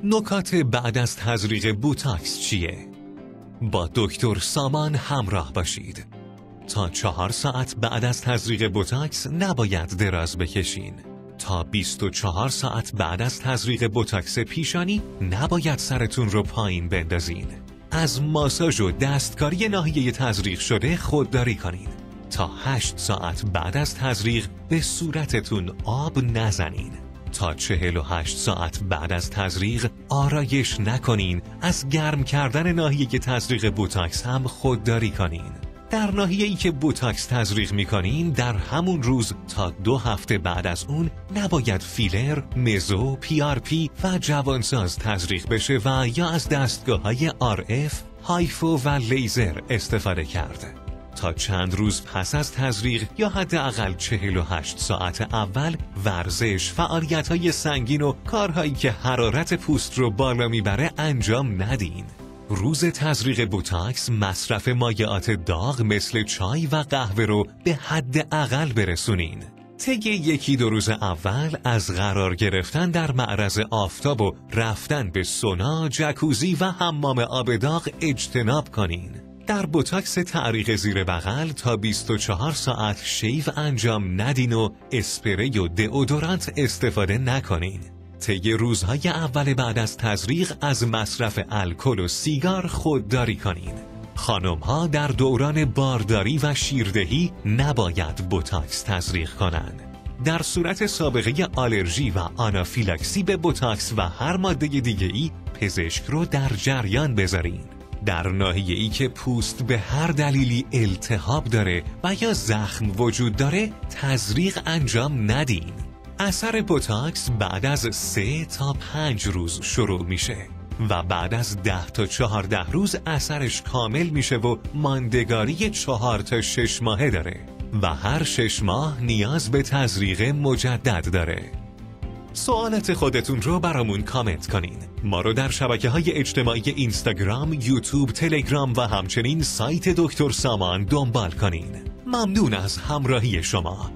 نکات بعد از تزریق بوتاکس چیه؟ با دکتر سامان همراه باشید. تا 4 ساعت بعد از تزریق بوتاکس نباید دراز بکشین. تا 24 ساعت بعد از تزریق بوتاکس پیشانی نباید سرتون رو پایین بندازین. از ماساژ و دستکاری ناحیه تزریق شده خودداری کنین. تا 8 ساعت بعد از تزریق به صورتتون آب نزنین. تا 48 ساعت بعد از تزریق آرایش نکنین. از گرم کردن ناحیه تزریق بوتاکس هم خودداری کنین. در ناحیه‌ای که بوتاکس تزریق می‌کنین در همون روز تا 2 هفته بعد از اون نباید فیلر، مزو، PRP و جوانساز تزریق بشه و یا از دستگاه‌های RF، هایفو و لیزر استفاده کرد. تا چند روز پس از تزریق یا حداقل 48 ساعت اول ورزش، فعالیت‌های سنگین و کارهایی که حرارت پوست رو بالا میبره انجام ندین. روز تزریق بوتاکس مصرف مایعات داغ مثل چای و قهوه رو به حداقل برسونین. طی 1-2 روز اول از قرار گرفتن در معرض آفتاب و رفتن به سونا، جکوزی و حمام آب داغ اجتناب کنین. در بوتاکس تعریق زیر بغل تا 24 ساعت شیو انجام ندین و اسپری و دئودورانت استفاده نکنین. طی روزهای اول بعد از تزریق از مصرف الکل و سیگار خودداری کنین. خانم‌ها در دوران بارداری و شیردهی نباید بوتاکس تزریق کنند. در صورت سابقه آلرژی و آنافیلاکسی به بوتاکس و هر ماده دیگه‌ای پزشک رو در جریان بذارین. در ناحیه‌ای که پوست به هر دلیلی التهاب داره و یا زخم وجود داره تزریق انجام ندین. اثر بوتاکس بعد از 3 تا 5 روز شروع میشه و بعد از 10 تا 14 روز اثرش کامل میشه و ماندگاری 4 تا 6 ماهه داره و هر 6 ماه نیاز به تزریق مجدد داره. سوالات خودتون رو برامون کامنت کنین. ما رو در شبکه‌های اجتماعی اینستاگرام، یوتیوب، تلگرام و همچنین سایت دکتر سامان دنبال کنین. ممنون از همراهی شما.